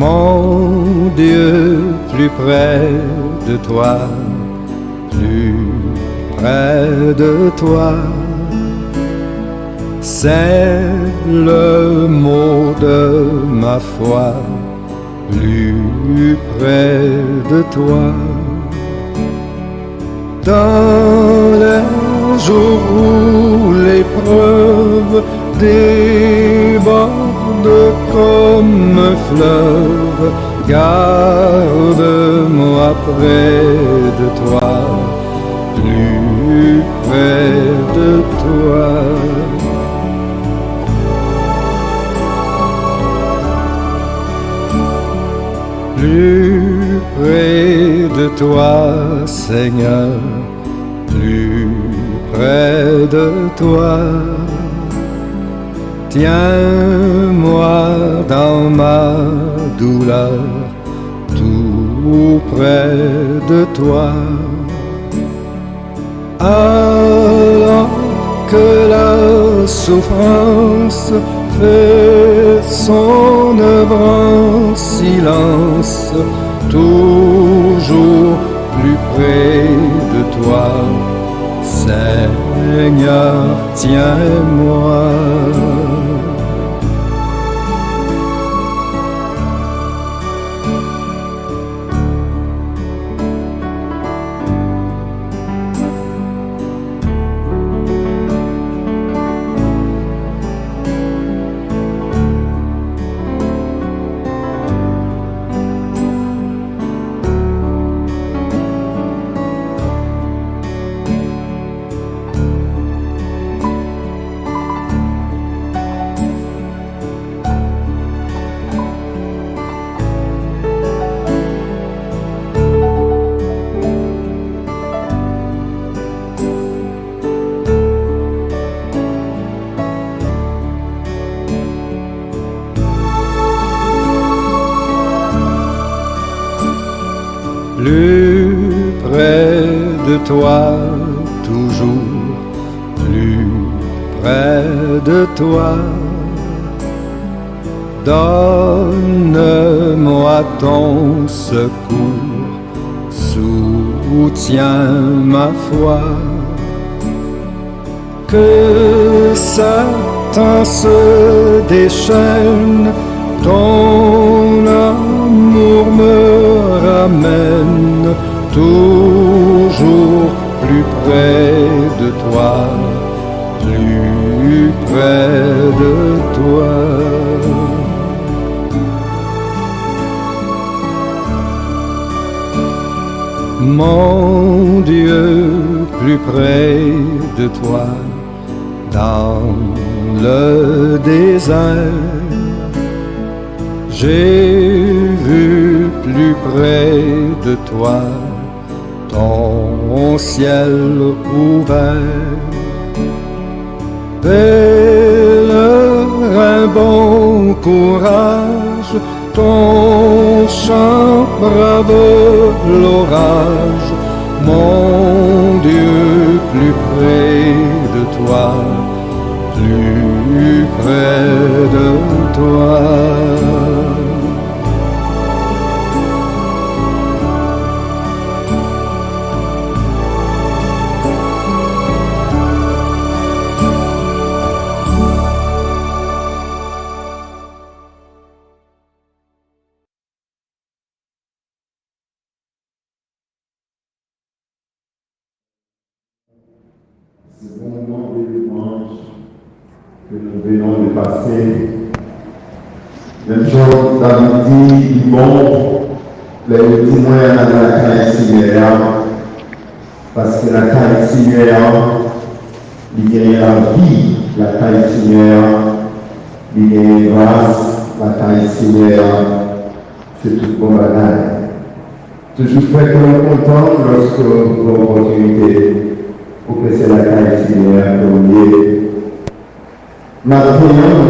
Mon Dieu, plus près de toi, plus près de toi, c'est le mot de ma foi, plus près de toi. Dans les jours où l'épreuve déborde comme un fleuve, garde-moi près de toi, plus près de toi. Plus près de toi, Seigneur, plus près de toi. Tiens-moi dans ma douleur, tout près de toi. Alors que la souffrance fait son œuvre en silence, toujours plus près de toi, Seigneur, tiens-moi. Plus près de toi, toujours plus près de toi. Donne-moi ton secours, soutiens ma foi. Que Satan se déchaîne, ton amour me ramène toujours plus près de toi, plus près de toi. Mon Dieu, plus près de toi, dans le désert, j'ai vu plus près de toi ton ciel ouvert. Pèlerin, bon courage, ton chant brave l'orage. Mon Dieu, plus près de toi, plus près de toi. Ce bon moment de louange que nous venons de passer. Même chose, David dit, bon, les témoins à la caille Seigneur, parce que la caille Seigneur, il y a la vie, la caille Seigneur, il y a la grâce, la caille Seigneur, c'est tout bon bagage. Toujours très content lorsque l'opportunité pour que c'est la caille Seigneur pour nous. Maintenant,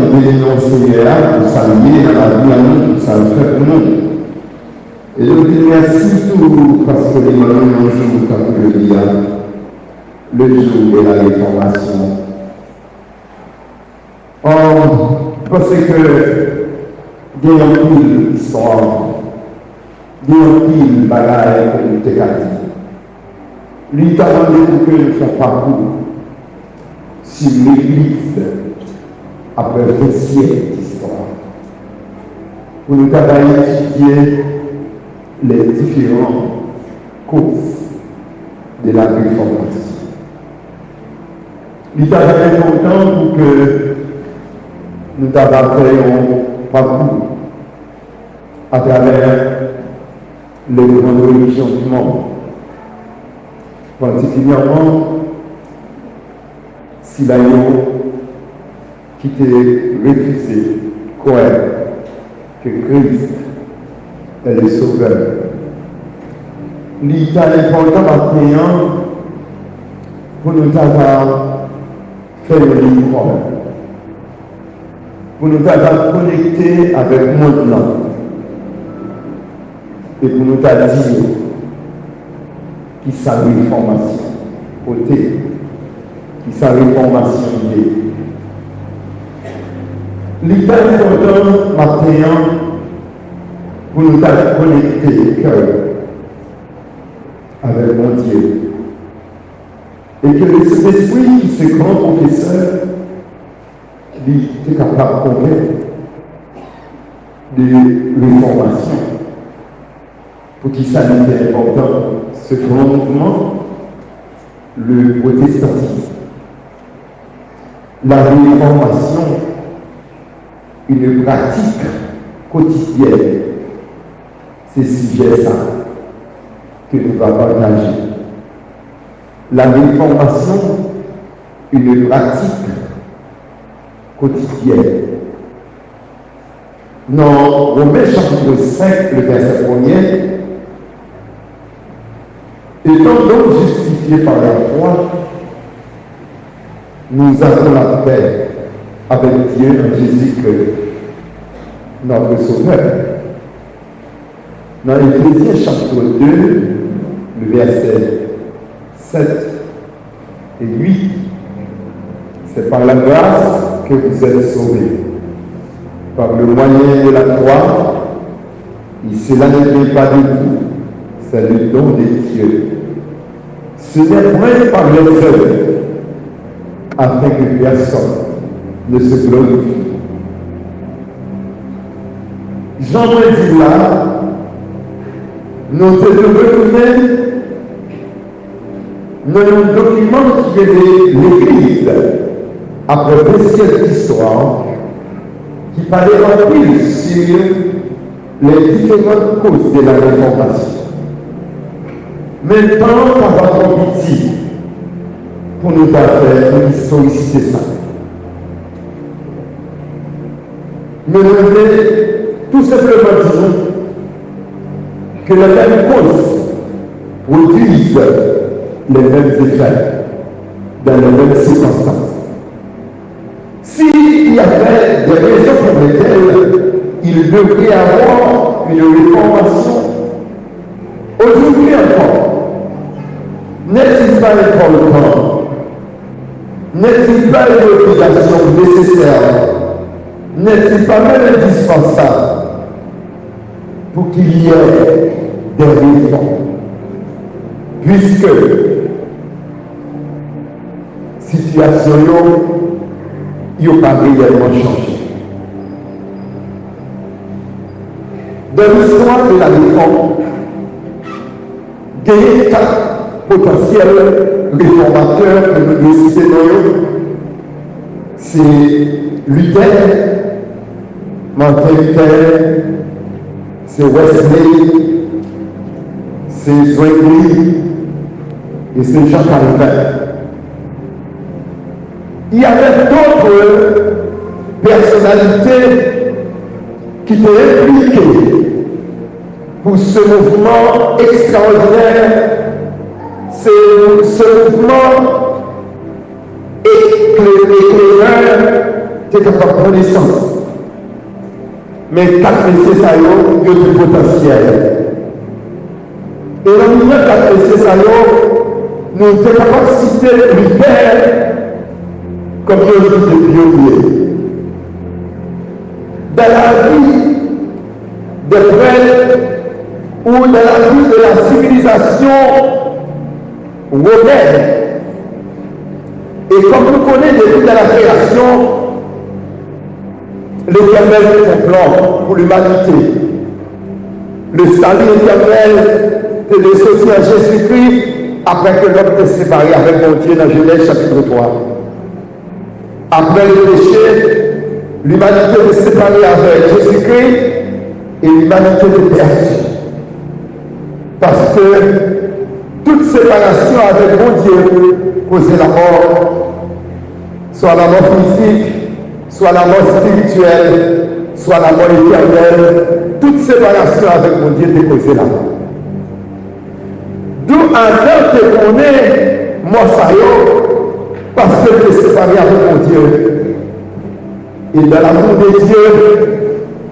nous bénissons Seigneur pour saluer dans la vie à nous, ça le fait pour nous. Et je vous remercie tout parce que les moments un jour, comme je le dis, le jour de la réformation. Or, parce que il y a une pile histoire, il y a une pile bagaille que nous t'ai dit. Lui t'a demandé pour que nous fassions parcours sur l'Église après 20 siècles d'histoire. Pour nous étudier les différentes causes de la réformation. Il est important pour que nous fassions parcours à travers les grandes religions du monde, particulièrement si qui était refusé, croire que Christ est le Sauveur. Il est important maintenant pour nous faire une ligne, pour nous connecter avec le monde et pour nous dire qui sa réformation côté, qui sa réformation idée. L'État est important maintenant pour nous connecter cœur avec mon Dieu. Et que cet esprit qui se grand professeur, lui, est capable de convaincre de réformation. Pour qui ça était important, ce grand mouvement, le protestantisme. La réformation, une pratique quotidienne, c'est sujet ça que nous allons partager. La réformation, une pratique quotidienne. Dans Romains chapitre 5, le verset 1er, étant donc justifiés par la foi, nous avons la paix avec Dieu en Jésus-Christ, notre Sauveur. Dans Éphésiens chapitre 2, le verset 7 et 8, c'est par la grâce que vous êtes sauvés, par le moyen de la croix, et cela ne vient pas de vous, c'est le don de Dieu. Ce n'est point par les œuvres, afin que personne ne se glorifie. Jean me dit là, nous devons retourner dans un document qui est de l'Église, après 2 siècles d'histoire, qui parlait en plus sur les différentes causes de la réformation. Maintenant, on va prendre pitié pour nous faire une historicité ça. Mais je voulais tout simplement dire que la même cause produise les mêmes effets dans les mêmes circonstances. S'il y avait des raisons pour lesquelles il devrait y avoir une réformation, aujourd'hui encore, n'est-il pas important? N'est-il pas une obligation nécessaire? N'est-il pas même indispensable pour qu'il y ait des réformes? Puisque situation n'a pas réellement changé. Dans l'histoire de la réforme, il y a 4 potentiels réformateurs que nous décidons. C'est Luther, Martin Luther, c'est Wesley, c'est Zwingli et c'est Jean Calvin. Il y avait d'autres personnalités qui étaient impliquées pour ce mouvement extraordinaire, ce mouvement éclaireur qui est capable de prendre naissance. Mais 4 messieurs ça y ont du potentiel. Et dans le milieu de 4 messieurs ça nous sommes capables de citer Luther comme quelque chose de pionnier. Dans la vie des prêtres ou de la vie de la civilisation romaine. Et comme vous connaissez depuis de la création, l'Éternel est un plan pour l'humanité. Le salut éternel est de sortir en Jésus-Christ après que l'homme est séparé avec mon Dieu dans Genèse chapitre 3. Après le péché, l'humanité est séparée avec Jésus-Christ et l'humanité est perdue. Parce que toute séparation avec mon Dieu causait la mort, soit la mort physique, soit la mort spirituelle, soit la mort éternelle. Toute séparation avec mon Dieu est causée la mort. D'où un temps que qu'on est mort parce que tu es séparé avec mon Dieu. Et dans l'amour de Dieu,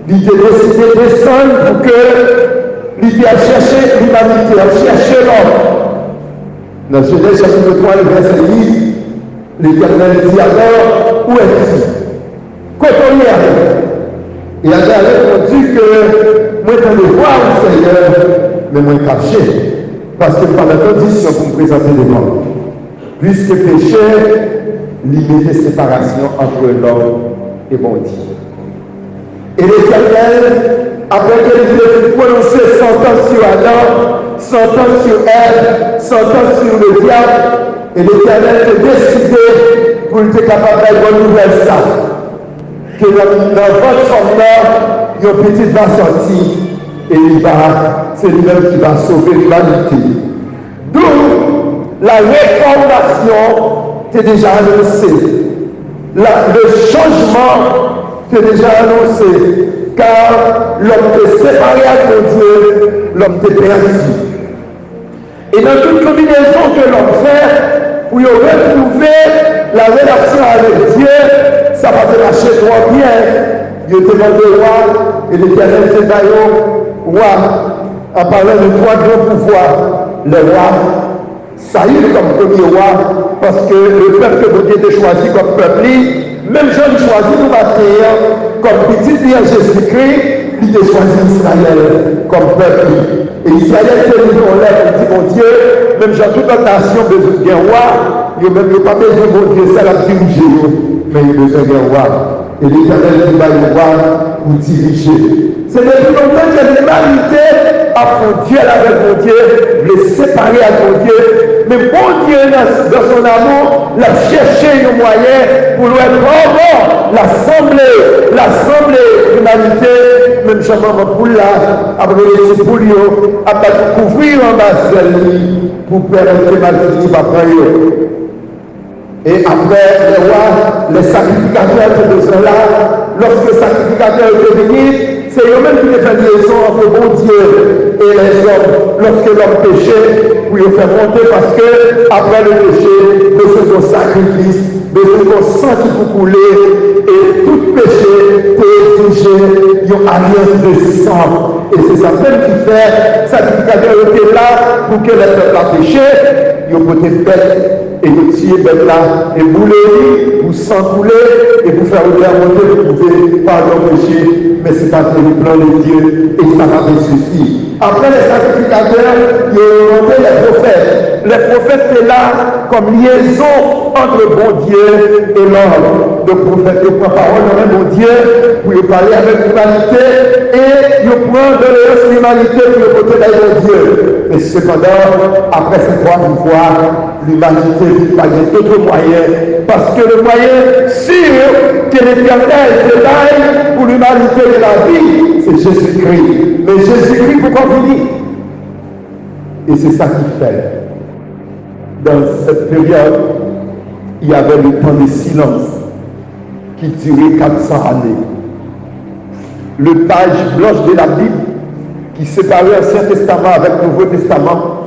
il a décidé de descendre pour que il a cherché l'humanité, a cherché l'homme. Dans Genèse chapitre 3, le verset 10, l'Éternel dit alors, où est-il? Quand on y est, et Adam répondu que moi, je vais voir le Seigneur, mais moi, caché. Parce que par la condition pour me présenter devant, puisque péché, limite séparation entre l'homme et mon Dieu. Et l'Éternel, après qu'il ait prononcé son temps sur Adam, son temps sur Ève, son temps sur le diable, et l'Éternel a décidé pour être capable de bonne nouvelle ça. Que dans votre forme-là, une petite va sortir et c'est lui-même qui va sauver l'humanité. D'où la réformation est déjà annoncée. Le changement est déjà annoncé. Car l'homme est séparé à mon Dieu, l'homme est perdu. Et dans toute combinaison que l'homme fait, pour y retrouver la relation avec Dieu, ça va te marcher trop bien. Il demande au roi, et l'Éternel dit roi, en parlant de trois grands pouvoirs, le roi, Saül comme premier roi, parce que le peuple que Dieu a choisi comme peuple, même Jean choisi nous matin, comme petit en Jésus-Christ, il a choisi Israël comme peuple. Et Israël était mis en l'air, il dit mon Dieu, même Jean, toute la nation besoin d'un roi, il n'a même pas besoin de mon Dieu, ça l'a dirigé, mais il a besoin d'un roi. Et l'Éternel dit, le roi pour diriger. C'est depuis longtemps que l'humanité a fait Dieu avec mon Dieu, les séparer avec mon Dieu. Mais bon Dieu, dans son amour, l'a cherché un moyen pour lui être l'assemblée l'humanité, même jamais pour là, après les poulio, à couvrir en bas pour permettre ma vie de et après, les rois, les sacrificateurs qui étaient là, lorsque les sacrificateurs étaient venus, c'est eux-mêmes qui faisaient liaison entre bon Dieu et les hommes. Lorsque l'homme péchait, pour le faire monter, parce que après le péché, besoin de sacrifice, besoin de sang qui peut couler, et tout péché peut exiger une alliance de sang. Et c'est ça même qui fait, sacrificateur était là pour que les peuples a péché, ils ont été bêtes. Et vous tirez bête là, et vous les vous s'encouler, et vous faire monter, vous pouvez pardon péché, mais ce n'est pas le plan de Dieu, et ça va suffire. Après les sacrificateurs, ils ont monté les prophètes. Les prophètes étaient là comme liaison entre bon Dieu et l'homme. Le prophète prend parole dans mon Dieu pour parler avec l'humanité, et il prend de l'humanité pour le côté de Dieu. Mais cependant, après ces trois pouvoirs, l'humanité n'a pas d'autre moyen, parce que le moyen sûr que l'Éternel se baille pour l'humanité de la vie, c'est Jésus-Christ. Mais Jésus-Christ, pourquoi venir? Et c'est ça qu'il fait. Dans cette période, il y avait le temps de silence qui durait 400 années. Le page blanche de la Bible qui séparait l'Ancien Testament avec le Nouveau Testament,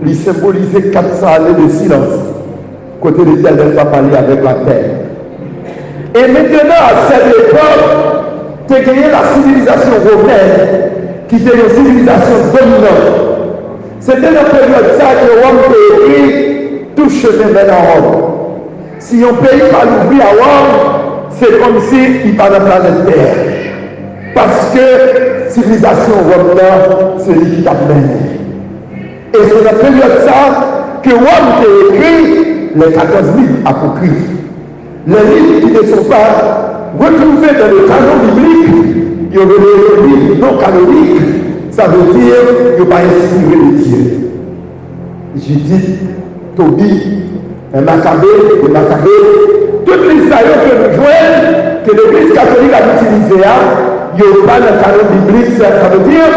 il symbolisait 400 années de silence, côté de l'Éternel va parler avec la terre. Et maintenant, à cette époque, tu as gagné la civilisation romaine, qui était une civilisation dominante. C'était la période ça que Rome a écrit, tout chemin mène à Rome. Si un pays va l'ouvrir à Rome, c'est comme s'il parlait dans la planète Terre. Parce que civilisation Rome, c'est lui qui a mené. Et c'est dans la période ça que Rome a écrit les 14 livres apocryphes. Les livres qui ne sont pas retrouvés dans le canon biblique, il y aurait des livres non canoniques, ça veut dire qu'il n'y a pas inspiré de Dieu. Judith, Tobie, Maccabée, toutes les Israël que nous jouons, que l'Église catholique a utilisé, il n'y a pas de canon biblique, ça veut dire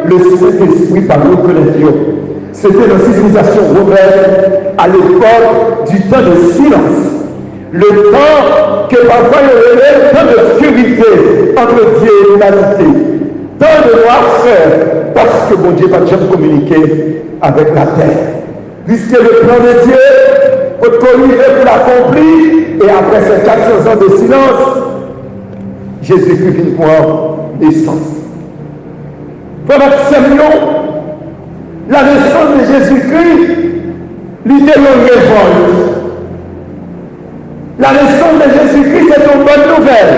le Saint-Esprit par l'autre. C'était la civilisation romaine à l'époque du temps de silence. Le temps que parfois il y avait le temps d'obscurité entre Dieu et l'humanité. Temps de noirceur, parce que bon Dieu va jamais communiquer avec la terre. Puisque le plan de Dieu, votre corriger pour l'accomplir, et après ces 400 ans de silence, Jésus-Christ vient prendre naissance. Pendant que la naissance de Jésus-Christ, l'idée de révolte. La naissance de Jésus-Christ, c'est une bonne nouvelle.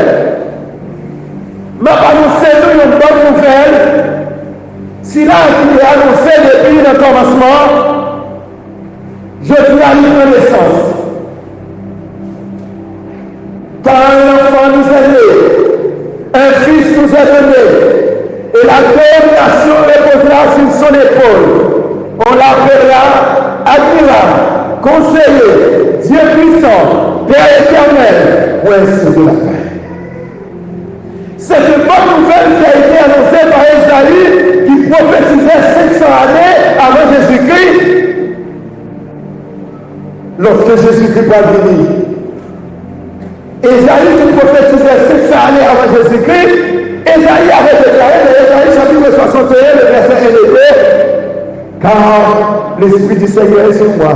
Mais annoncez-nous une bonne nouvelle. Si là, il est annoncé depuis le commencement, je suis à la naissance. Quand un enfant nous est né, un fils nous est donné, et la domination reposera sur son épaule. On l'appellera admirable, conseiller, Dieu puissant, Père éternel, prince de la paix. C'est une bonne nouvelle qui a été annoncée par Isaïe qui prophétisait 500 années avant Jésus-Christ. Lorsque Jésus-Christ va venir, Isaïe qui prophétisait 500 années avant Jésus-Christ, Isaïe avait déclaré dans Isaïe chapitre 61, le verset 1 et 2, car l'Esprit du Seigneur est sur moi,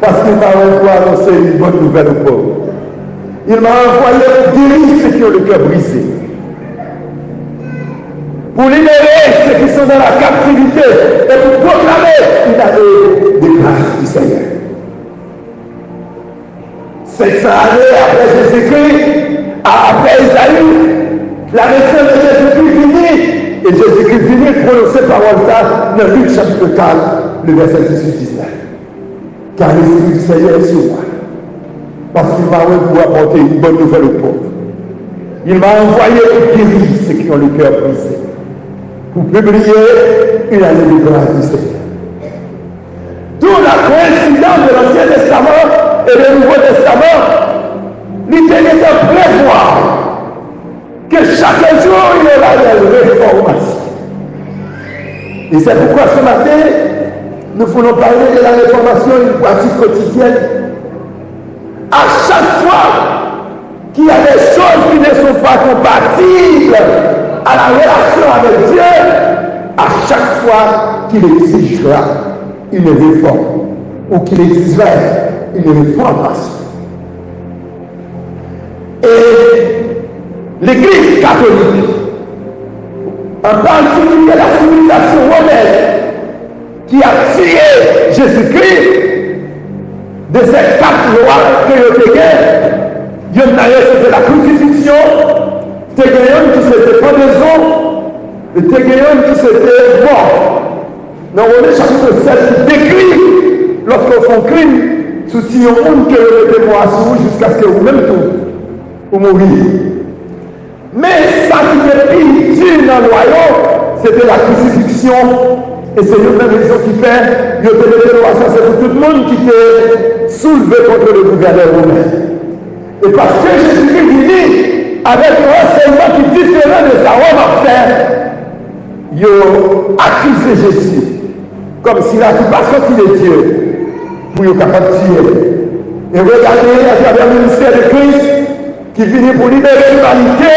parce qu'il m'a envoyé annoncer une bonne nouvelle aux pauvres. Il m'a envoyé pour guérir ceux qui ont le cœur brisé, pour libérer ceux qui sont dans la captivité et pour proclamer une année de grâce du Seigneur. 500 années après Jésus-Christ, après Isaïe, la naissance de Jésus-Christ finit, et Jésus-Christ finit prononcer parole ça dans Luc chapitre 4, le verset 18-19. Car l'Esprit du Seigneur est sur moi, parce qu'il m'a envoyé pour apporter une bonne nouvelle aux pauvres. Il m'a envoyé pour guérir ceux qui ont le cœur brisé, pour publier une année de grâce du Seigneur. D'où la coïncidence de l'Ancien Testament et le Nouveau Testament, l'idée est de prévoir que chaque jour il y aura une réformation. Et c'est pourquoi ce matin, nous voulons parler de la réformation, une pratique quotidienne. À chaque fois qu'il y a des choses qui ne sont pas compatibles à la relation avec Dieu, à chaque fois qu'il exigera une réforme ou qu'il exigera une réformation. Et l'Église catholique, en particulier la civilisation romaine, qui a tiré Jésus-Christ de ces 4 lois que vous avez, il y en a c'était la crucifixion, il y en a qui c'était pendaison, et il y en a qui c'était mort. Dans Romains chapitre 7, il décrit lorsqu'on fait un crime, souci au monde que vous mettez moi à jusqu'à ce que vous-même vous mouriez. Mais ça qui est pire dans le royaume, c'était la crucifixion. Et c'est une même raison qui fait que c'est pour tout le monde qui était soulevé contre le gouverneur romain. Et parce que Jésus-Christ vit avec un enseignement qui est différent de sa Rome à faire, ils ont accusé Jésus comme s'il n'avait pas sorti de Dieu pour être capable de tuer. Et regardez à travers le ministère de Christ qui vient pour libérer l'humanité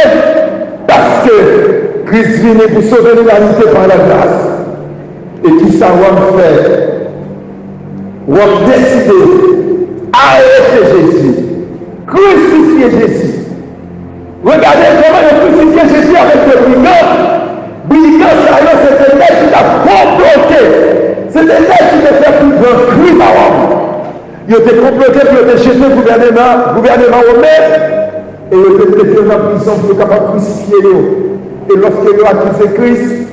parce que Christ vient pour sauver l'humanité par la grâce. Et qui ça Rome fait? Rome décidé arrêter Jésus, crucifier Jésus. Regardez comment ils ont crucifié Jésus avec des brigands. Brigands, c'était là qui a comploté. C'était là qui a fait plus grand crime à Rome. Ils étaient complotés pour être jetés au gouvernement romain. Et ils étaient dans la prison pour être capables de crucifier eux. Et lorsque nous accusons Christ,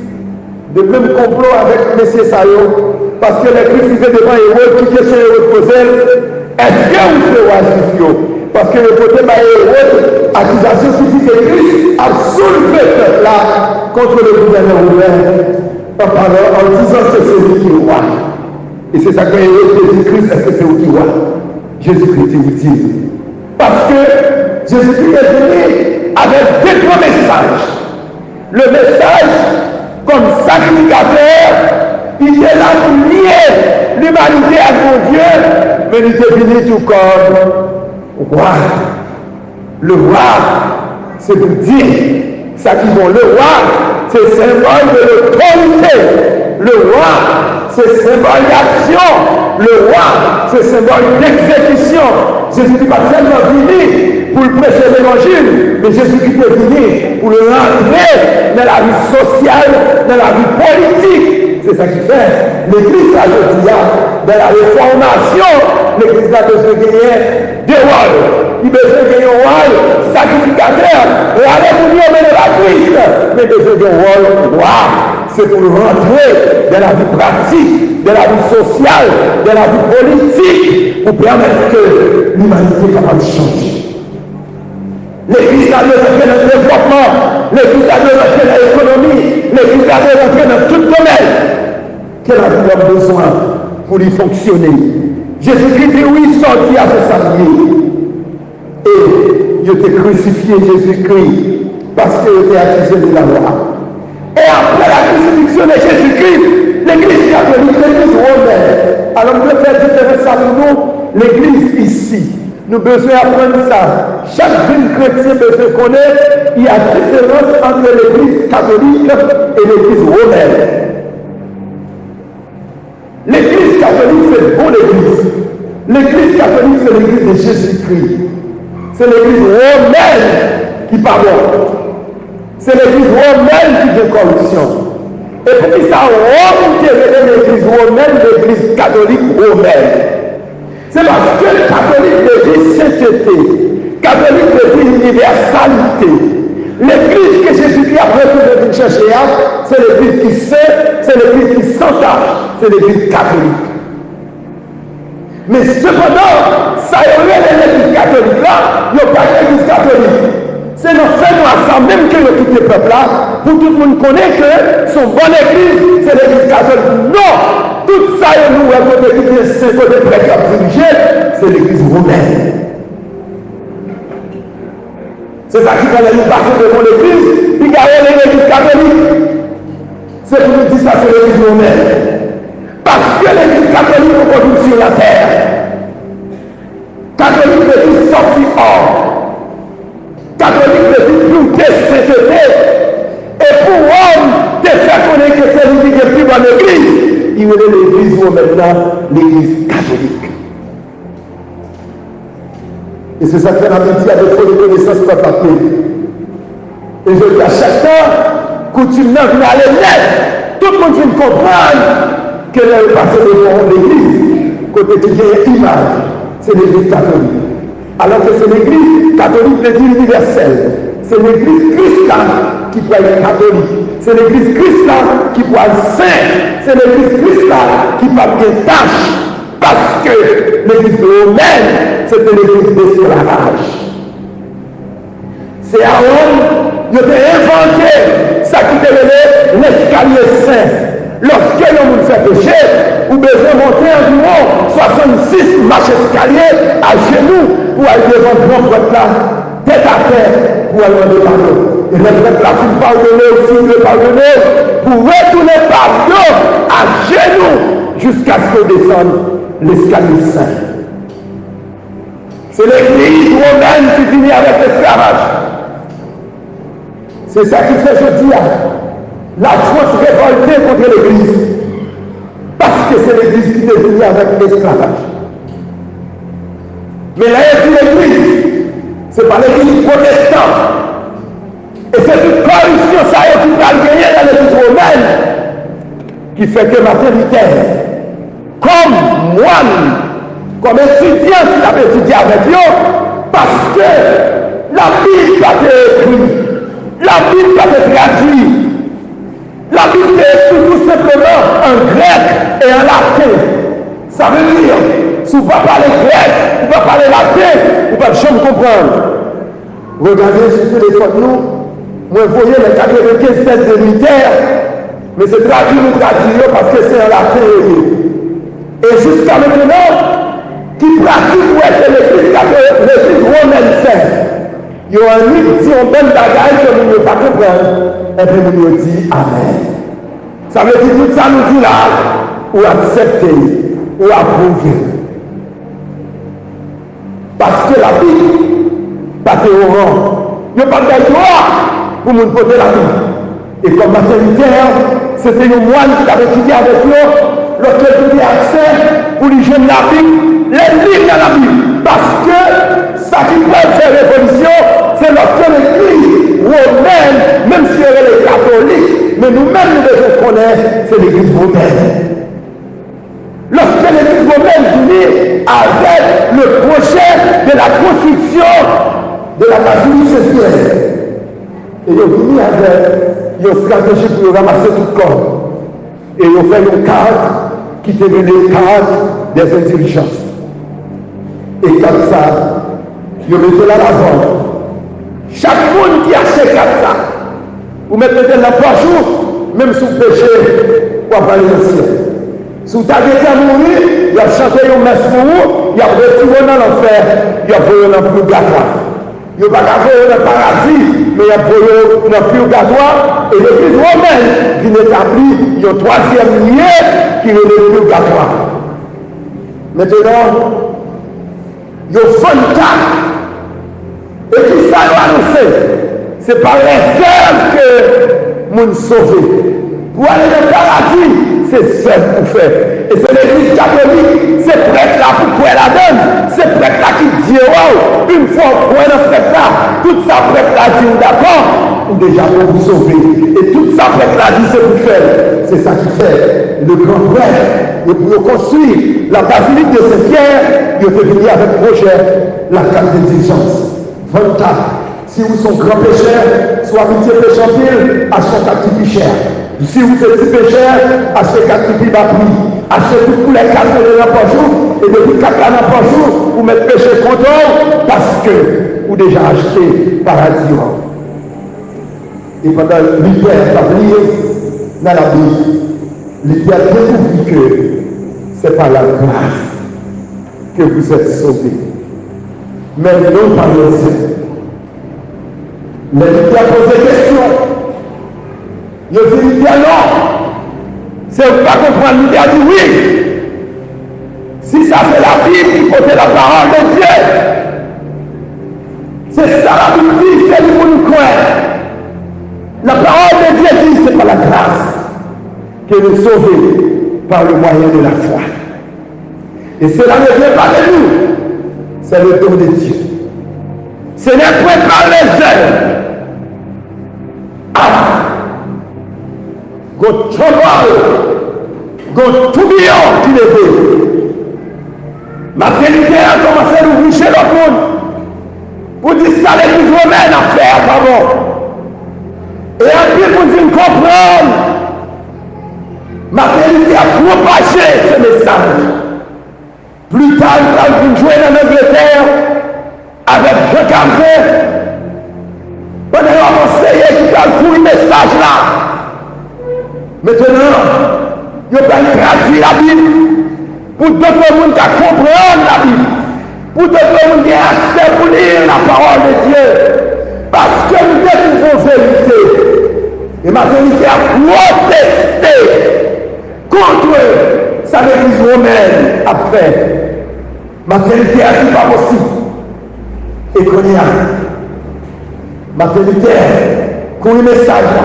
de même complot avec M. Sayo, parce que les Christ étaient devant Hérode, qui question Hérode posait, est-ce que vous faites justice? Parce que le côté de Hérode, accusation qui dit que Christ a soulevé le peuple là contre le gouverneur romain, en disant que c'est lui qui est roi. Et c'est ça que Hérode dit, Christ, est-ce que c'est lui qui est roi? Jésus-Christ est utile. Parce que Jésus-Christ est venu avec deux grands messages. Le message, comme sacrificateur, il est là pour lier l'humanité à mon Dieu, mais il est venu tout comme roi. Le roi, c'est pour dire, ça qui vont, le roi, c'est symbole de l'autorité. Le roi, c'est symbole d'action. Le roi, c'est symbole d'exécution. Jésus n'est pas seulement venu pour le prêcher l'évangile, mais Jésus-Christ est venu pour le rentrer dans la vie sociale, dans la vie politique. C'est ça qui fait. L'Église, aujourd'hui, dans la réformation, l'Église a besoin de gagner des rôles. Il a besoin de gagner un rôle sacrificateur. Et avec vous, on met la Christ, mais besoin d'un rôle roi. C'est pour rentrer dans la vie pratique, dans la vie sociale, dans la vie politique, pour permettre que l'humanité soit capable de changer. L'Église a besoin d'entrer dans le développement, l'Église a besoin d'entrer dans l'économie, l'Église a besoin d'entrer dans tout domaine. Quel a besoin pour y fonctionner? Jésus-Christ dit oui, sorti à ce samedi. Et il était crucifié, Jésus-Christ, parce qu'il était accusé de la loi. Et après la crucifixion de Jésus-Christ, l'Église catholique, l'Église romaine, alors nous devons faire différence avec nous, l'Église ici. Nous avons besoin d'apprendre ça. Chaque ville chrétienne besoin connaître, il y a différence entre l'Église catholique et l'Église romaine. L'Église catholique, c'est bon l'Église. L'Église catholique, c'est l'Église de Jésus-Christ. C'est l'Église romaine qui pardonne. C'est l'Église romaine qui fait corruption. Et pour qui ça, Rome qui est l'Église romaine, l'Église catholique romaine. C'est parce que le catholique veut dire sainteté. Catholique veut dire universalité. L'église que Jésus-Christ a préféré de chercher, c'est l'église qui sait, c'est l'église qui s'entache, c'est l'église catholique. Mais cependant, ça y est, l'église catholique là, il n'y a pas d'église catholique. C'est dans ce mois même que le tout le peuple là, pour tout le monde connaît que son bonne église, c'est l'église catholique. Non! Tout ça, nous, côté qui est côté prêtre dirigé, c'est l'église romaine. C'est ça qui fait nous passer devant l'église, puis garder l'église catholique. C'est pour nous dire ça, c'est l'église romaine. Parce que l'église catholique est aujourd'hui sur la terre. Catholique veut dire sorti hors. Catholique veut dire douter sainteté. Et pour homme, de faire connaître que c'est lui qui est plus dans l'église, il y a l'église maintenant, l'église catholique. Et c'est ça que la métier avec trop de connaissances par papier. Et je dis à chacun, coutume vient aller net. Tout le monde vient comprendre que le passé devant l'église, côté qui vient image, c'est l'église catholique. Alors que c'est l'église catholique, l'église universelle. C'est l'église chrétienne qui doit être catholique. C'est l'église chrétienne qui doit être sainte. C'est l'église chrétienne qui doit être tâche. Parce que l'église romaine, c'était l'église d'esclavage. C'est à Rome, il a inventé ça qui était l'escalier saint. Lorsque l'homme fait péché, vous devez monter environ 66 marches escaliers à genoux pour aller devant le grand prêtre là, tête à terre, pour aller demander pardon. Et le prêtre là, s'il pardonne, s'il pardonne, pour retourner pardon à genoux jusqu'à ce qu'on descende l'escalier saint. C'est l'église romaine qui finit avec l'esclavage. C'est ça qui fait, je dis, la France révoltée contre l'église. Parce que c'est l'église qui est venue avec l'esclavage. Mais là, il y a l'église. Ce n'est pas l'église protestante. Et c'est une corruption, ça y est, qui va gagner dans l'église romaine, qui fait que ma terre, comme moine, comme étudiant qui a étudié avec eux, parce que la Bible a été écrite, la Bible a été traduit la Bible est tout simplement en grec et en latin. Ça veut dire, si vous ne parlez pas grec, vous ne parlez pas latin, vous ne pouvez jamais comprendre. Regardez sur le téléphone, nous, moi, vous voyez les 95 cents de militaires, mais c'est traduit, nous traduisons parce que c'est en latin. Et jusqu'à maintenant, qui pratique où est l'église romaine sainte. Il y a un livre qui on donne bagaille que nous ne pas comprendre. Et puis nous dit Amen. Ça veut dire tout ça nous dit là, ou accepter, ou approuver. Parce que la Bible, pas au rang. Il n'y a pas de droit pour nous porter la Bible. Et comme maternitaire, c'était une moine qui avait étudié avec nous, lequel avait accès pour les jeunes de la Bible, les livres de la Bible. Parce que ça qui peut faire révolution, c'est lorsque l'église romaine, même si elle est catholique, mais nous-mêmes nous devons connaître, c'est l'église romaine. Lorsque l'église romaine finit avec le projet de la construction de la basilique Saint-Pierre, et ils ont fini avec une stratégie pour ramasser tout le corps. Et ils ont fait une carte qui devenait carte des intelligences. Et comme ça, ils mettez là la vente. Chaque monde qui achète comme ça, vous mettez là par jour, même sous péché, pour parler au ciel. Si vous avez été à mourir, il a chanté une messe pour vous, il a retiré dans l'enfer, il a volé dans le purgatoire. Il n'a pas volé dans le paradis, mais il a volé dans le purgatoire. Et l'église romaine qui établit un troisième lien qui est le purgatoire. Maintenant, il y a 24. Et qui ça a annoncé? C'est par les œuvres que nous sommes sauvés. Pour aller dans le paradis, c'est seul pour faire. Et c'est l'église catholique, c'est prêtre là pour quoi la donne. C'est prêtre là qui dit, wow, une fois pour un prêtre là, tout ça prêtre là dit, d'accord, ou déjà pour vous sauver. Et tout ça prêtre là dit, c'est pour faire. C'est ça qui fait le grand prêtre. Et pour construire la basilique de Saint-Pierre, il est venu avec projet la carte de diligence. 24. Si vous sont grands pécheurs, soit amitié péché en pile, achetez 4 plus cher. Si vous êtes petit pécheur, achetez 4 plus bas prix. Achetez tous les 4 par jour, et depuis 4 par jour, vous mettez péché content parce que vous déjà acheté paradis. Et pendant l'hiver tablier, dans la Bible, l'hiver découvre que c'est par la grâce que vous êtes sauvés. Mais non par le Seigneur. Les gens posent des questions. Ils disent non. C'est pas comprendre. Il a dit oui. Si ça c'est la Bible, il faut que la parole de Dieu. C'est ça la Bible dit, c'est du pour nous croire. La parole de Dieu dit c'est par la grâce que nous sauvons par le moyen de la foi. Et cela ne vient pas de nous. C'est le don de Dieu. Ce n'est point par les œuvres. Ah! God trouble, God tourbillon qui les veut. Ma qualité a commencé à nous boucher le monde pour dire ça l'église romaine à faire, pardon. Et après pour dire comprendre, ma qualité a propagé ce message. Plus tard, quand vous jouez en Angleterre avec Jean Carvet, on a conseillé qui a pour un message là. Maintenant, il va traduire la Bible pour d'autres monde qui comprennent la Bible, pour d'autres monde qui ont accès pour lire la parole de Dieu. Parce que nous découvrons vérité. Et ma vérité a protesté contre sa l'église romaine a fait. Ma vérité a dit pas possible. Et qu'on y a. Ma vérité, qu'on y message là.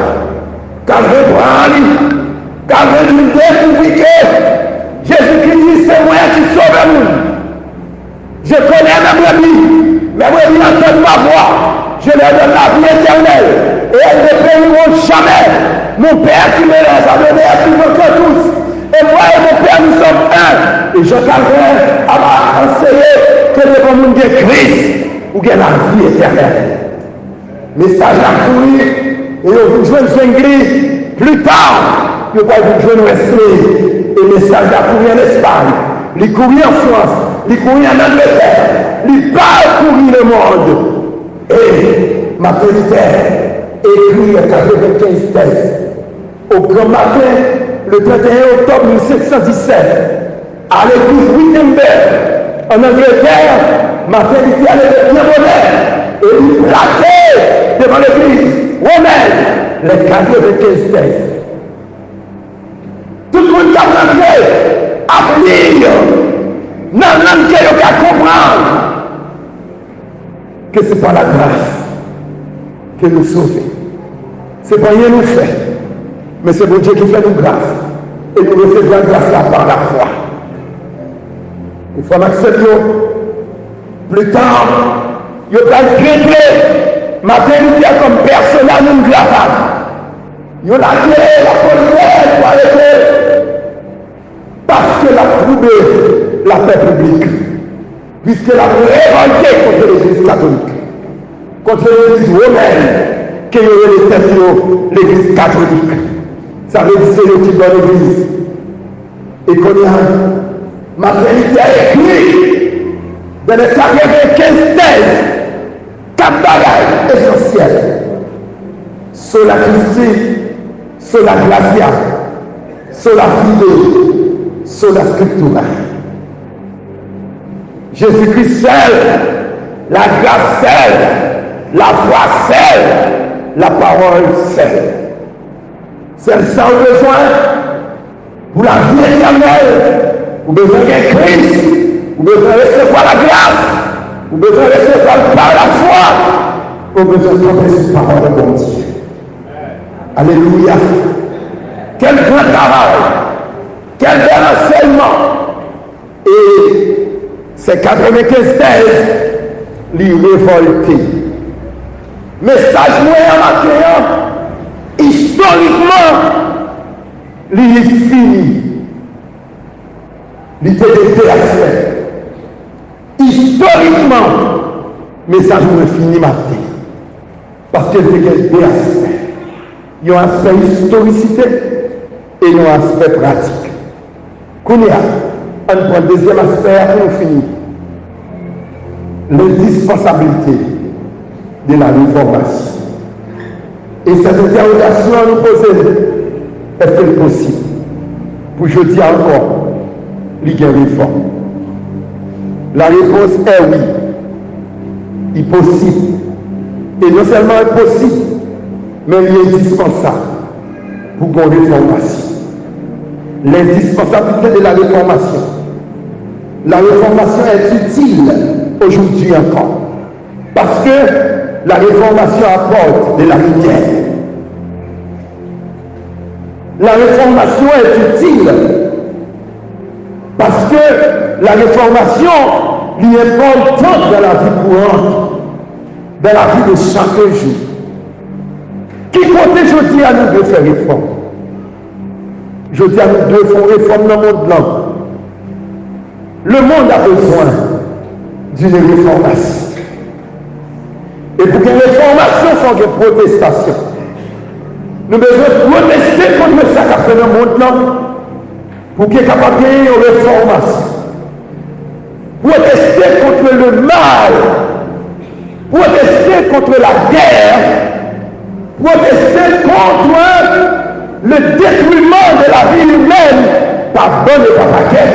Quand je prends, quand je nous découvre que Jésus-Christ c'est moi qui sauve le monde. Je connais mes brebis, mes brebis entendent ma voix. Je leur donne la vie éternelle. Et elles ne périront jamais. Mon Père qui me les a donnés est plus grand que tous. Et moi et mon Père, nous sommes un. Et Jean Calvin m'a enseigné que devant le monde de Christ, ou bien la vie éternelle. Message à courir. Et vous jouez une église, plus tard, vous pouvez jouer Wesley, et message a couru en Espagne, il couru en France, il couru en Angleterre, il parcouru le monde. Et ma petite écrit à 95 thèses. Au grand matin, le 31 octobre 1717, à l'église Wittenberg, en Angleterre, ma fille allait bien moderne et il plaçait devant l'église romaine les 95 thèses. Tout le monde a rentré à lire, dans le monde qui a comprendre que ce n'est pas la grâce que nous sauve. Ce n'est pas rien nous fait, mais c'est bon Dieu qui fait nous grâce. Et nous recevons la grâce là par la foi. Une fois m'accepte, plus tard, il va créer matériel comme personnel non gravable. Il a créé la police pour arrêter. Parce que la troublé la paix publique. Puisqu'elle a révolté contre l'église catholique, contre l'église romaine, qui est l'église catholique. Ça veut dire que c'est le type de l'église. Et qu'on a ma vérité a écrit dans les 95 thèses, 4 bagages essentiels. Sola Christi, sola gratia, sola fide, sola scriptura. Jésus-Christ seul, la grâce seule, la foi seule, la parole seule. C'est sans besoin pour la vie éternelle, vous besoin d'un Christ, vous besoin de recevoir la grâce, vous besoin de recevoir par la foi, vous besoin de tomber sur la parole de bon Dieu. Alléluia. Quel grand travail, quel bel enseignement. Et ces 95 thèses, les révoltés. Message moyen maintenant, historiquement, il est fini. Il était déclaré. Historiquement, message moyen fini maintenant. Parce que c'est deux aspects. Il y a un aspect historicité et il y a un aspect pratique. Kounia, on prend le deuxième aspect pour finir. L'indispensabilité de la réformation. Et cette interrogation à nous poser, est-ce qu'elle est possible? Pour je dis encore, il y a une réforme. La réponse est oui. Il est possible. Et non seulement possible, mais il est indispensable pour qu'on réformation. L'indispensabilité de la réformation. La réformation est utile aujourd'hui encore. Parce que la réformation apporte de la lumière. La réformation est utile parce que la réformation lui est importante dans la vie courante, dans la vie de chaque jour. Qui compte aujourd'hui à nous de faire réforme? Je dis à nous de faire réforme dans le monde là. Le monde a besoin d'une réformation. Et pour qu'une réformation, il faut une protestation. Nous devons protester contre ce qu'a fait dans le monde là, pour qu'il y ait capable de une réformation. Protester contre le mal, protester contre la guerre, protester contre le détruisement de la vie humaine par bonne et par paquet.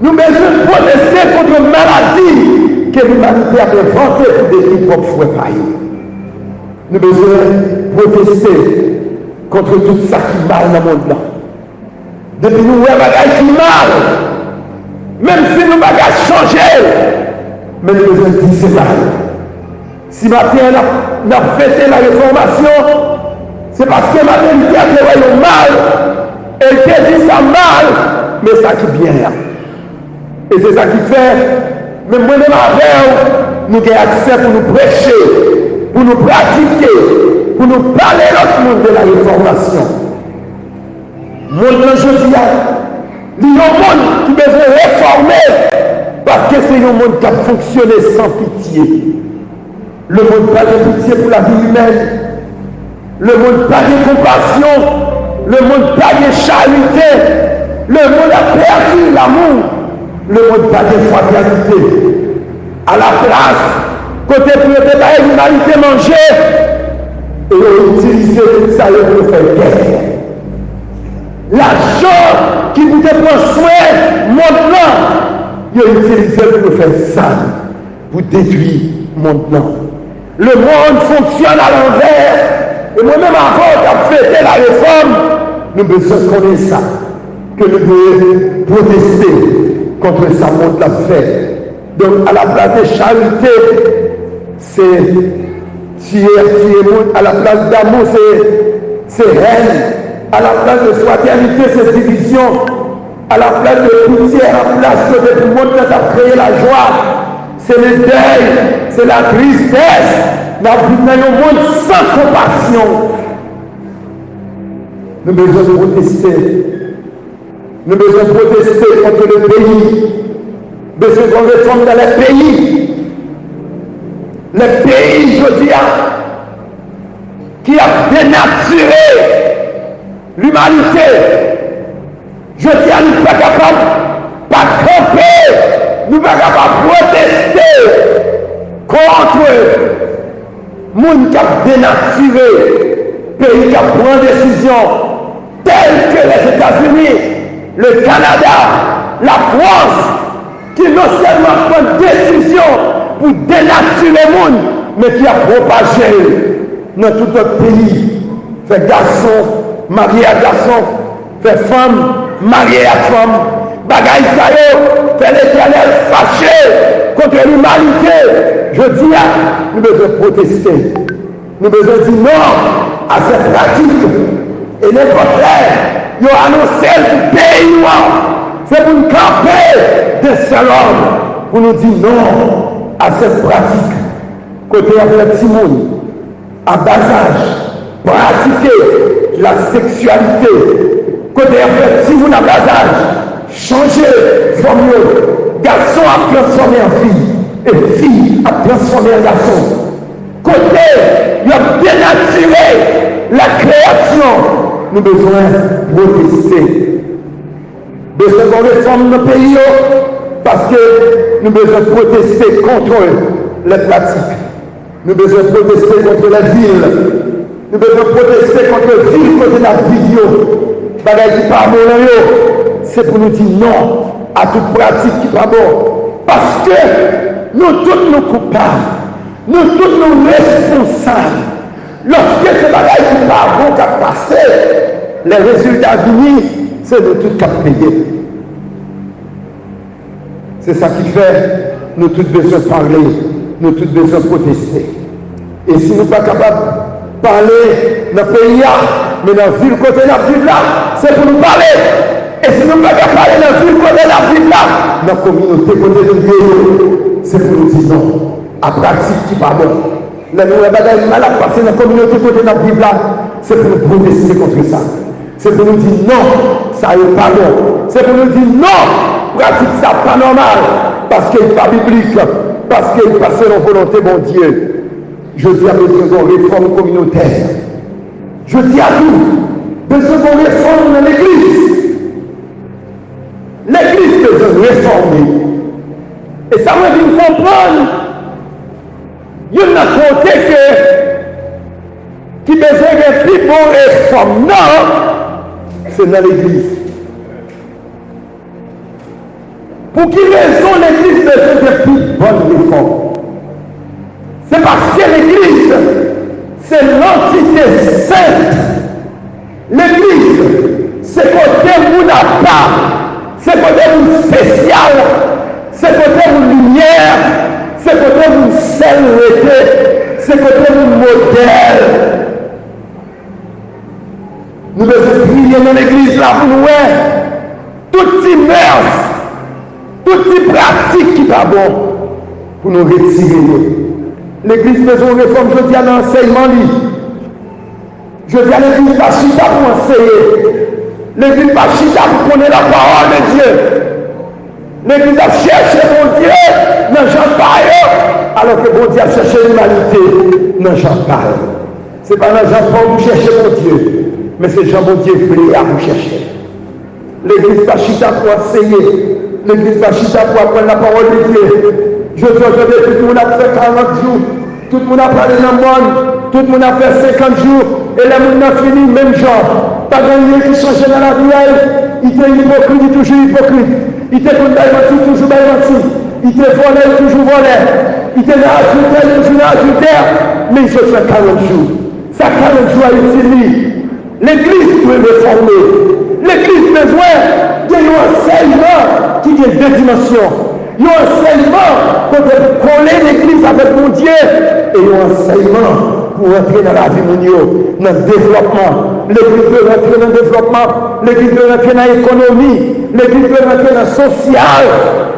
Nous devons protester contre la maladie que l'humanité a inventée pour détruire propre fouet paille. Nous devons protester contre tout ça qui mal dans le monde là. Depuis nous, voyons bagages qui mal, même si nous bagages changé, mais nous devons dire c'est mal. Si matin on a fêté la réformation, c'est parce que matin il a fait le mal, et qui dit ça mal, mais ça qui bien. Et c'est ça qui fait, même moi même avec nous avons accès pour nous prêcher, pour nous pratiquer, pour nous parler l'autre monde de la réformation. Monde aujourd'hui, il y a un monde qui besoin réformer parce que c'est un monde qui a fonctionné sans pitié. Le monde n'a pas de pitié pour la vie humaine. le monde pas de compassion, le monde pas de charité, le monde a perdu l'amour, le monde pas de fraternité. À la place, côté pour l'humanité manger, et ils utilisent tout ça pour faire guerre. L'argent qui vous prend soin, monde là, ils utilisent pour faire ça, pour détruire le monde là. Le monde fonctionne à l'envers. Et moi-même, avant de fêter la réforme, nous besoin connaître ça. Que nous devons protester contre ça monde la fait. Donc, à la place de charité, c'est tirer, à la place d'amour, c'est haine. À la place de fraternité, c'est division. À la place de pitié, à la place de tout le monde qui a créé la joie, c'est le deuil, c'est la tristesse. Nous vivons dans un monde sans compassion. Nous devons protester. Nous devons protester contre le pays. Nous devons réformer dans les pays. Les pays, je dis, qui a dénaturé l'humanité. Je dis, nous ne sommes pas capables de pas camper, nous ne sommes pas capables de protester contre les gens qui ont dénaturé, pays qui ont pris des décisions telles que les États-Unis, le Canada, la France, qui non seulement prennent des décisions pour dénaturer le monde, mais qui a propagé dans tout notre pays. Fait garçon, marié à garçon, fait femme, marié à femme, bagaille ça fait l'Éternel fâché contre l'humanité. Je dis, nous devons protester. Nous devons dire non à cette pratique. Et les contraires, ils ont annoncé le pays noir. C'est pour nous camper de seul homme, pour nous dire non à cette pratique. Côté avec Simone, à bas âge, pratiquer la sexualité. Côté avec Simone à bas âge, changer formule. Garçon a transformé en fille, et fille a transformé en garçon. Côté, il a dénaturé la création. Nous devons protester. Nous devons réformer nos pays parce que nous devons protester contre les pratiques. Nous devons protester contre la ville. Nous devons protester contre la ville, contre la vidéo. Bagaille qui pas bon, c'est pour nous dire non à toute pratique qui pas bon. Parce que nous tous nous coupables. Nous tous nous responsables. Lorsque ce bagaille qui pas bon qui a passé, les résultats venus, c'est nous tous qui avons payé. C'est ça qui fait, nous tous besoin parler, nous tous besoin protester. Et si nous ne sommes pas capables de parler dans le pays, mais dans la ville côté de la ville là, c'est pour nous parler. Et si nous ne sommes pas capables de parler dans la ville côté de la ville là, dans la communauté côté de Dieu, c'est pour nous dire non à pratique qui pas bon. La nouvelle bagaille mal à passer dans la communauté côté de la ville là, c'est pour nous protester contre ça. C'est pour nous dire non, ça n'est pas bon. C'est pour nous dire non, pratique ça pas normal, parce qu'il n'est pas biblique, parce qu'il passe selon volonté bon Dieu. Je dis à besoin d'une réforme communautaire. Je dis à tout, besoin d'une réforme dans l'église. L'église besoin de réformer. Et ça m'a dit comprendre. Il y a un côté qui besoin de plus bon réforme. Non, c'est dans l'église. Pour quelle raison l'église besoin de plus bonne réforme? C'est parce que l'église, c'est l'entité sainte. L'église, c'est côté où n'a pas, c'est côté où spécial, c'est côté où lumière, c'est côté où célébrité, c'est côté où modèle. Nous devons prier dans l'église là pour nous voir toutes ces mœurs, toutes ces pratiques qui ne sont pas bonnes pour nous retirer. L'église besoin de réforme, je dis à l'enseignement. Je dis à l'église pas chita pour enseigner. L'église pas chita pour connaître la parole de Dieu. L'église a cherché mon Dieu dans Jean Paul, alors que mon Dieu a cherché l'humanité dans Jean Paul. Ce n'est pas l'argent pour vous chercher mon Dieu, mais c'est Jean mon Dieu voulait à vous chercher. L'église Pachita pour enseigner, l'église Pachita pour apprendre la parole de Dieu. Je te dis, tout le monde a fait 40 jours, tout le monde a parlé dans le monde, tout le monde a fait 50 jours, et le monde a fini, même genre. Pas gagné qui changeait dans la vie, il était hypocrite, il est toujours hypocrite. Il était comme menti, toujours menti. Il était volé, toujours volé. Il était dans l'adultère, toujours dans l'adultère. Mais il se fait 40 jours. Ça 40 jours a utilisé. L'église doit réformer. L'église besoin d'un enseignement qui a deux dimensions. Il y a un enseignement pour coller l'église avec mon Dieu. Et il y a un enseignement pour entrer dans la vie mondiale, dans le développement. L'église doit rentrer dans le développement. L'église doit rentrer dans l'économie. L'église doit rentrer dans le social.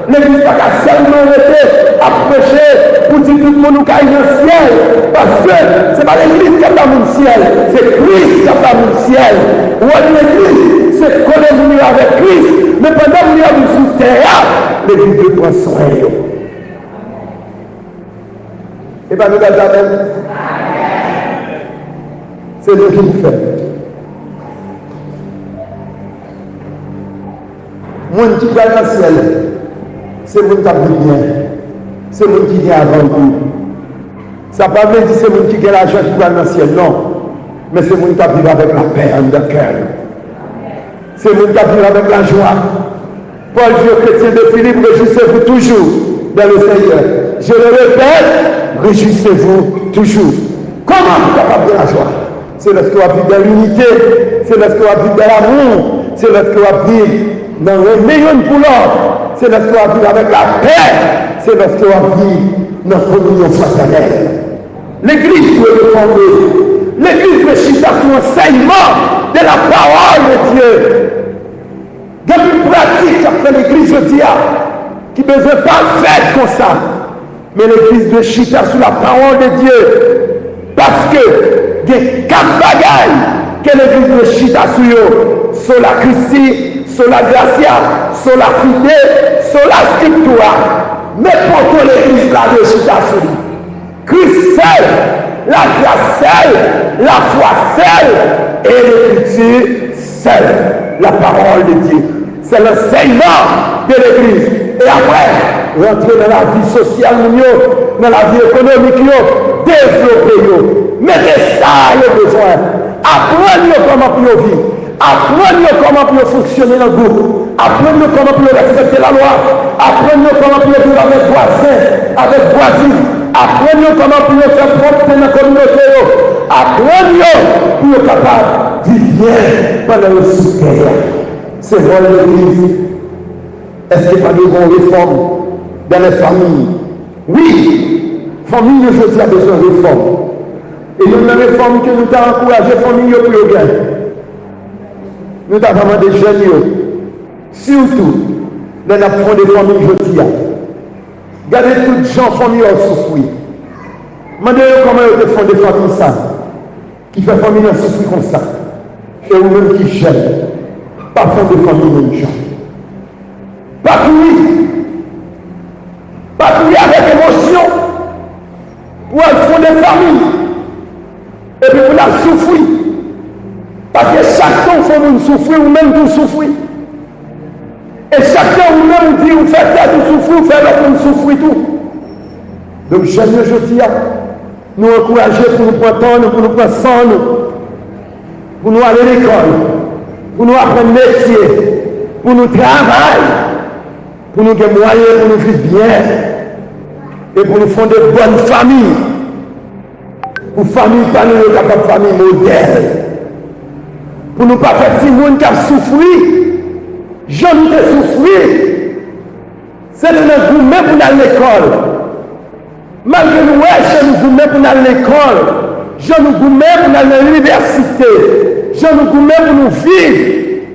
L'église n'a pas seulement été à prêcher pour dire tout le monde qui est dans le ciel. Parce que ce n'est pas l'église qui a dans le ciel, c'est Christ qui a dans le ciel. Ou l'église, c'est coller avec Christ. Mais pendant que nous sommes sous terre, l'église doit prendre soin. Et bien nous allons c'est Dieu qui vous fait. Mon qui va dans le ciel, c'est mon qui a bien. C'est mon qui vient avant vous. Ça ne veut pas dire que c'est mon qui a l'argent qui va dans le ciel, non. Mais c'est mon qui a vivre avec la paix en le cœur. C'est mon qui a vivre avec la joie. Paul dit aux chrétiens de Philippe, réjouissez-vous toujours dans le Seigneur. Je le répète, réjouissez-vous toujours. Comment vous êtes capable de la joie? C'est lorsque vous vivez dans l'unité, c'est lorsque vous vivez dans l'amour, c'est lorsque vous vivez dans le meilleur pour l'autre, c'est lorsque vous vivez avec la paix, c'est lorsque vous vivez dans la communion fraternelle. L'église doit réformer. L'église doit chita sur l'enseignement de la parole de Dieu. Il y a une pratique après l'église aujourd'hui qui ne besoin pas faire comme ça. Mais l'église doit chita sur la parole de Dieu. Parce que il y a 4 bagailles que l'église doit chita sur la Christie, sur la Gracia, sur la Fide, sur la Scriptura. Mais pourquoi l'église là doit chita sur lui? Christ seul, la grâce seule, la foi seule et l'écriture seule, la parole de Dieu. C'est l'enseignement de l'église. Et après, rentrer dans la vie sociale, dans la vie économique, développer. Mettez ça, il y a besoin. Apprenez comment vous vivre. Apprenez comment vous fonctionner dans le groupe. Apprenez comment vous respecter la loi. Apprenez comment vous vivre avec voisins, avec voisines. Apprenez comment vous faire propre dans la communauté. Apprenez pour être capable de vivre bien pendant le soutien. C'est vrai l'église. Est-ce qu'il n'y a pas de bonnes réformes dans les familles? Oui, famille aujourd'hui a besoin de réformes. Et nous avons des réformes que nous avons encouragé les familles pour le gain. Nous avons vraiment des jeunes. Surtout, nous avons des familles aujourd'hui. Regardez toutes les gens familles ont souffert. Demandez-vous comment ils font des familles ça. Qui fait famille en souffrir comme ça. Et vous-même qui jeune. Pas fond de famille même gens. Pas courir. Pas courir avec émotion. Pour être fond de famille. Et puis pour la souffrir. Parce que chacun fait nous souffrir ou même nous souffrir. Et chacun ou même dit vous faites ça, vous souffrir, vous faites l'autre, nous souffrir tout. Donc j'aime aujourd'hui nous encourager pour nous prendre temps, pour nous prendre sang, pour nous aller à l'école, pour nous apprendre métier, pour nous travailler, pour nous avoir moyens, pour nous vivre bien, et pour nous fonder de bonnes familles. Pour famille, pas nous capables de famille modèle. Pour nous pas faire si monde qui a souffert, j'en ai souffert. C'est le goût même pour aller à l'école. Malgré nous, je nous goût même pour aller à l'école. Je nous goût même pour aller à l'université. Je nous goût même pour nous vivre.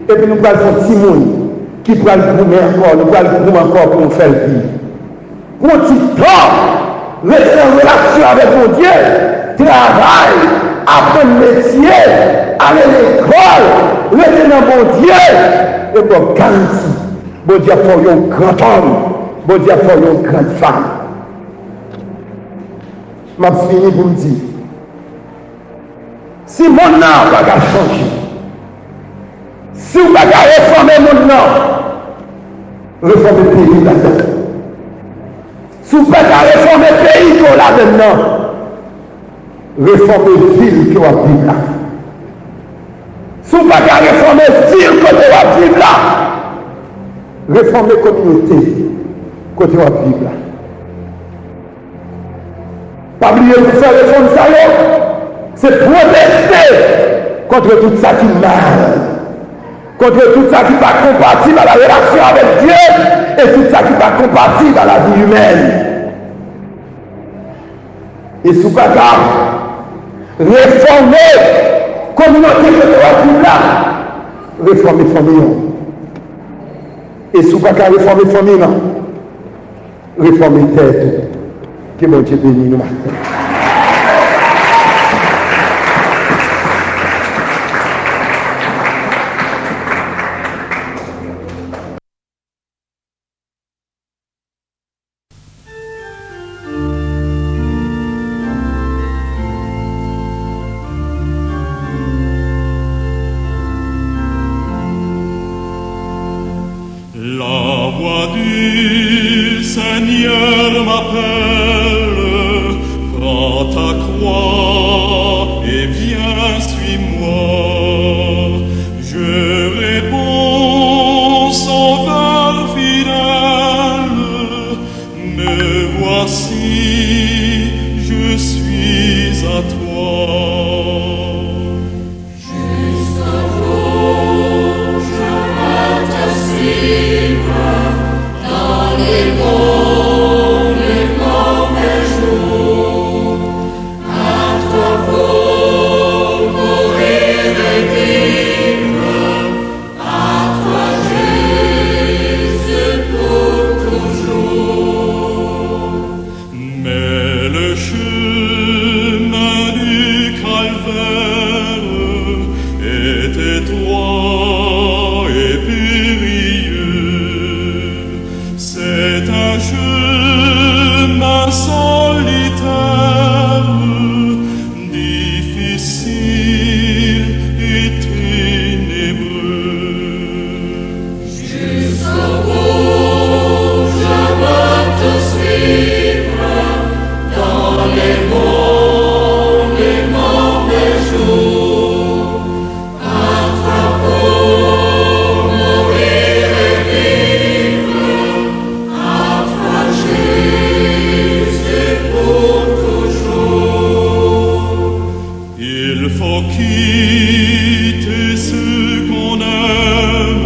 Et puis nous allons faire petit monde qui prend le goût encore, nous allons le goût encore pour nous faire vivre. Pour un petit temps, rester en relation avec mon Dieu. Travail, apprendre métier, aller à l'école, rester dans mon Dieu, et pour garantir, bon Dieu pour un grand homme, bon Dieu pour une grande femme. Je fini pour me dire, Si mon nom n'a pas changé, si vous ne pouvez pas réformer mon nom, réformer le pays là-dedans. Si vous ne pouvez pas réformer le pays qu'on a là-dedans, réformer la ville qui va vivre là. Si vous ne pouvez pas réformer la ville qu'on va vivre là, réformer la communauté qu'on va vivre là. Pas oublier de faire réforme ça, c'est protester contre tout ça qui est mal, contre tout ça qui n'est pas compatible à la relation avec Dieu et tout ça qui n'est pas compatible à la vie humaine. Et sous pas réformer la communauté que tu vas vivre là, réformer la famille. Et sous pas réformer la famille, réformer la tête. Que bon Dieu bénisse nous. La voix du Seigneur m'appelle, prends ta croix et viens, suis-moi. Je réponds, Sauveur fidèle, me voici, je suis à toi. Il faut quitter ce qu'on aime